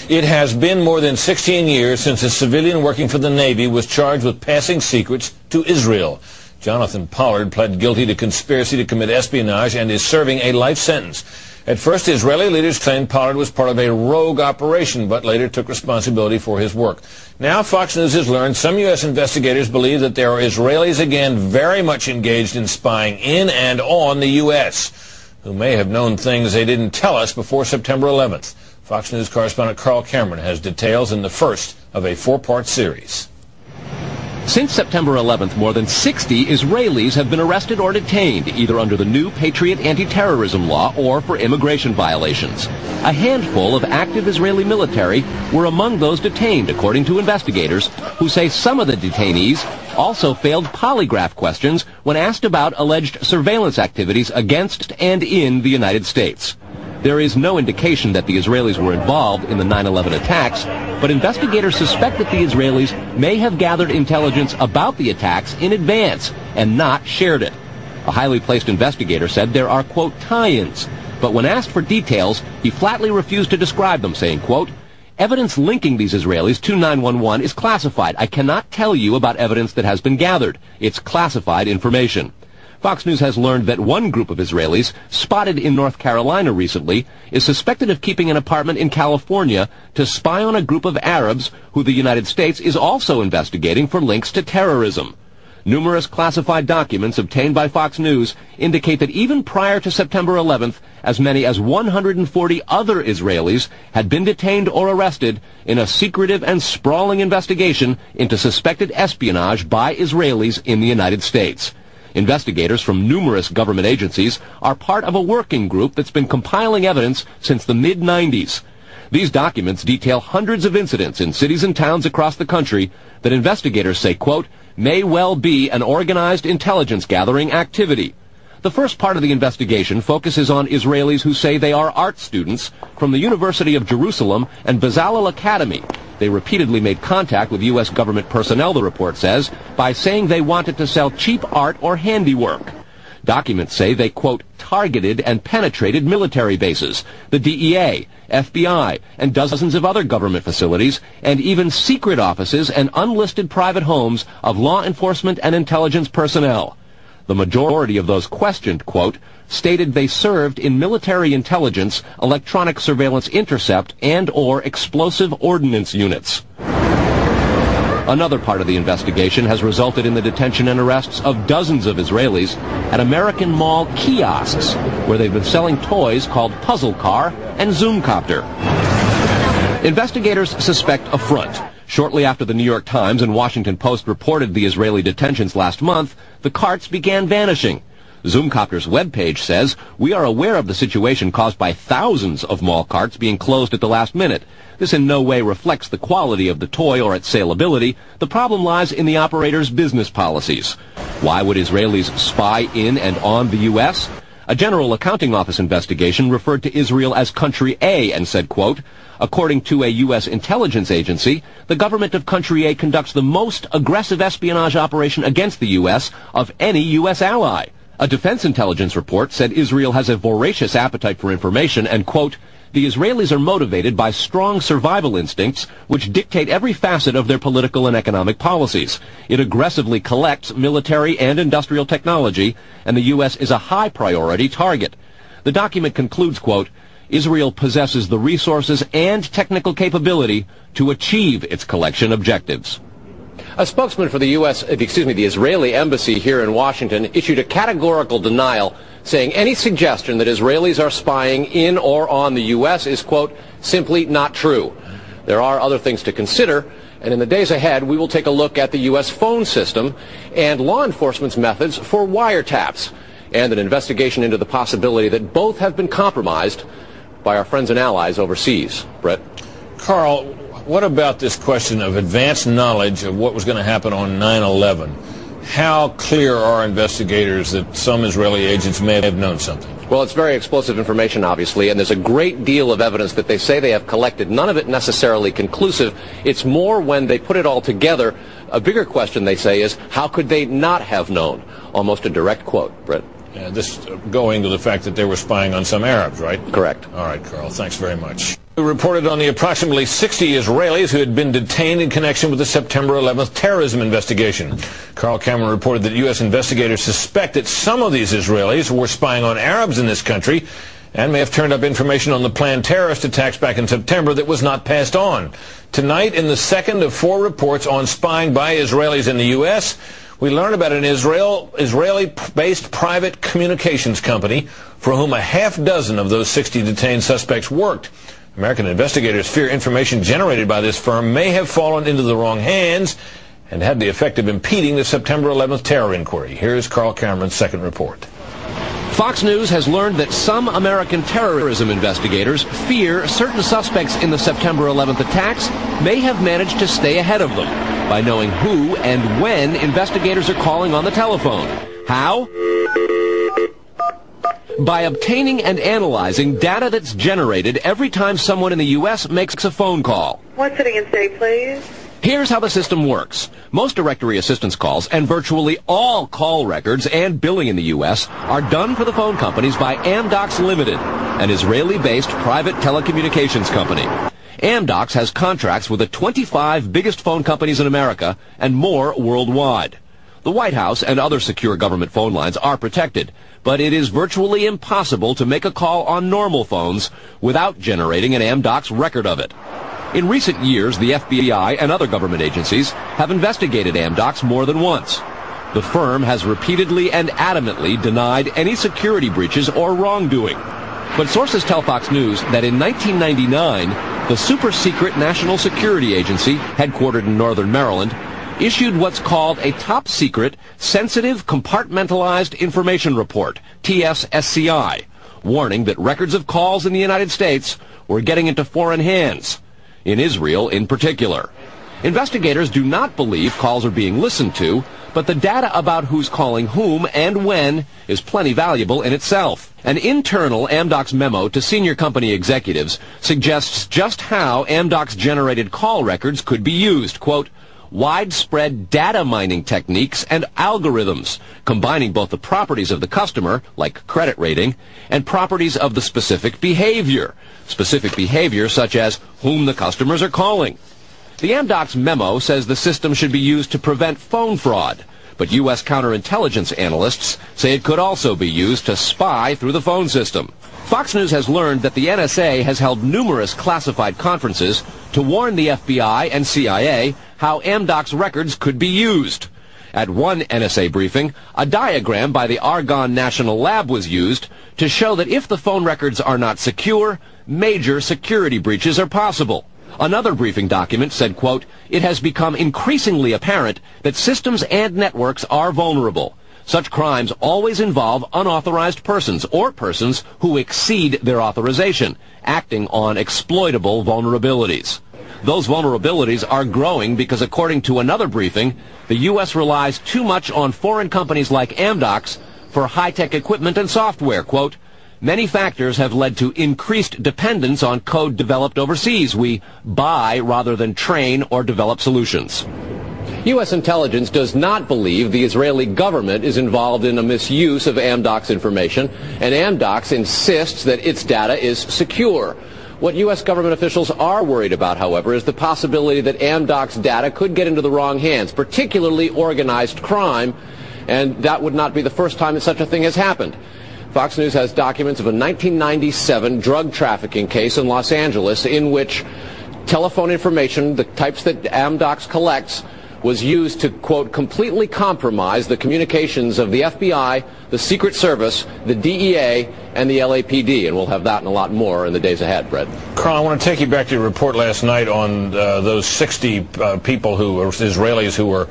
It has been more than 16 years since a civilian working for the Navy was charged with passing secrets to Israel. Jonathan Pollard pled guilty to conspiracy to commit espionage and is serving a life sentence. At first, Israeli leaders claimed Pollard was part of a rogue operation, but later took responsibility for his work. Now, Fox News has learned some U.S. investigators believe that there are Israelis again very much engaged in spying in and on the U.S., who may have known things they didn't tell us before September 11th. Fox News correspondent Carl Cameron has details in the first of a four-part series. Since September 11th, more than 60 Israelis have been arrested or detained, either under the new Patriot anti-terrorism law or for immigration violations. A handful of active Israeli military were among those detained, according to investigators, who say some of the detainees also failed polygraph questions when asked about alleged surveillance activities against and in the United States. There is no indication that the Israelis were involved in the 9/11 attacks, but investigators suspect that the Israelis may have gathered intelligence about the attacks in advance and not shared it. A highly placed investigator said there are, quote, tie-ins, but when asked for details, he flatly refused to describe them, saying, quote, evidence linking these Israelis to 9/11 is classified. I cannot tell you about evidence that has been gathered. It's classified information. Fox News has learned that one group of Israelis, spotted in North Carolina recently, is suspected of keeping an apartment in California to spy on a group of Arabs who the United States is also investigating for links to terrorism. Numerous classified documents obtained by Fox News indicate that even prior to September 11th, as many as 140 other Israelis had been detained or arrested in a secretive and sprawling investigation into suspected espionage by Israelis in the United States. Investigators from numerous government agencies are part of a working group that's been compiling evidence since the mid-90s. These documents detail hundreds of incidents in cities and towns across the country that investigators say, quote, may well be an organized intelligence gathering activity. The first part of the investigation focuses on Israelis who say they are art students from the University of Jerusalem and Bezalel Academy. They repeatedly made contact with U.S. government personnel, the report says, by saying they wanted to sell cheap art or handiwork. Documents say they, quote, targeted and penetrated military bases, the DEA, FBI, and dozens of other government facilities, and even secret offices and unlisted private homes of law enforcement and intelligence personnel. The majority of those questioned, quote, stated they served in military intelligence, electronic surveillance intercept, and or explosive ordnance units. Another part of the investigation has resulted in the detention and arrests of dozens of Israelis at American Mall kiosks, where they've been selling toys called Puzzle Car and Zoomcopter. Investigators suspect a front. Shortly after the New York Times and Washington Post reported the Israeli detentions last month, the carts began vanishing. Zoomcopter's webpage says, we are aware of the situation caused by thousands of mall carts being closed at the last minute. This in no way reflects the quality of the toy or its saleability. The problem lies in the operator's business policies. Why would Israelis spy in and on the U.S.? A General Accounting Office investigation referred to Israel as Country A and said, quote, according to a U.S. intelligence agency, the government of Country A conducts the most aggressive espionage operation against the U.S. of any U.S. ally. A defense intelligence report said Israel has a voracious appetite for information and, quote, the Israelis are motivated by strong survival instincts which dictate every facet of their political and economic policies. It aggressively collects military and industrial technology, and the U.S. is a high priority target. The document concludes, quote, Israel possesses the resources and technical capability to achieve its collection objectives. A spokesman for the the Israeli embassy here in Washington issued a categorical denial, saying any suggestion that Israelis are spying in or on the U.S. is, quote, simply not true. There are other things to consider, and in the days ahead, we will take a look at the U.S. phone system and law enforcement's methods for wiretaps, and an investigation into the possibility that both have been compromised by our friends and allies overseas. Brett? Carl, what about this question of advanced knowledge of what was going to happen on 9/11? How clear are investigators that some Israeli agents may have known something? Well, it's very explosive information, obviously, and there's a great deal of evidence that they say they have collected, none of it necessarily conclusive. It's more when they put it all together. A bigger question, they say, is how could they not have known? Almost a direct quote, Brett. This going to the fact that they were spying on some Arabs, right? Correct. All right, Carl, thanks very much. We reported on the approximately 60 Israelis who had been detained in connection with the September 11th terrorism investigation. Carl Cameron reported that U.S. investigators suspect that some of these Israelis were spying on Arabs in this country and may have turned up information on the planned terrorist attacks back in September that was not passed on. Tonight, in the second of 4 reports on spying by Israelis in the U.S., we learn about an Israeli-based private communications company for whom a half dozen of those 60 detained suspects worked. American investigators fear information generated by this firm may have fallen into the wrong hands and had the effect of impeding the September 11th terror inquiry. Here's Carl Cameron's second report. Fox News has learned that some American terrorism investigators fear certain suspects in the September 11th attacks may have managed to stay ahead of them by knowing who and when investigators are calling on the telephone. How? By obtaining and analyzing data that's generated every time someone in the U.S. makes a phone call. One sitting in state, please. Here's how the system works. Most directory assistance calls and virtually all call records and billing in the U.S. are done for the phone companies by Amdocs Limited, an Israeli-based private telecommunications company. Amdocs has contracts with the 25 biggest phone companies in America and more worldwide. The White House and other secure government phone lines are protected, but it is virtually impossible to make a call on normal phones without generating an Amdocs record of it. In recent years, the FBI and other government agencies have investigated Amdocs more than once. The firm has repeatedly and adamantly denied any security breaches or wrongdoing. But sources tell Fox News that in 1999, the super-secret National Security Agency, headquartered in northern Maryland, issued what's called a top-secret, sensitive, compartmentalized information report, TSSCI, warning that records of calls in the United States were getting into foreign hands, in Israel in particular. Investigators do not believe calls are being listened to, but the data about who's calling whom and when is plenty valuable in itself. An internal Amdocs memo to senior company executives suggests just how Amdocs-generated call records could be used. Quote, widespread data mining techniques and algorithms, combining both the properties of the customer, like credit rating, and properties of the specific behavior such as whom the customers are calling. The Amdocs memo says the system should be used to prevent phone fraud, but U.S. counterintelligence analysts say it could also be used to spy through the phone system. Fox News has learned that the NSA has held numerous classified conferences to warn the FBI and CIA how Amdocs records could be used. At one NSA briefing, a diagram by the Argonne National Lab was used to show that if the phone records are not secure, major security breaches are possible. Another briefing document said, quote, it has become increasingly apparent that systems and networks are vulnerable. Such crimes always involve unauthorized persons or persons who exceed their authorization, acting on exploitable vulnerabilities. Those vulnerabilities are growing because, according to another briefing, the U.S. relies too much on foreign companies like Amdocs for high-tech equipment and software. Quote, many factors have led to increased dependence on code developed overseas. We buy rather than train or develop solutions. U.S. intelligence does not believe the Israeli government is involved in a misuse of Amdocs information, and Amdocs insists that its data is secure. What U.S. government officials are worried about, however, is the possibility that Amdocs data could get into the wrong hands, particularly organized crime, and that would not be the first time that such a thing has happened. Fox News has documents of a 1997 drug trafficking case in Los Angeles in which telephone information, the types that Amdocs collects, was used to, quote, completely compromise the communications of the FBI, the Secret Service, the DEA, and the LAPD. And we'll have that and a lot more in the days ahead, Brett. Carl, I want to take you back to your report last night on those 60 people who were Israelis who were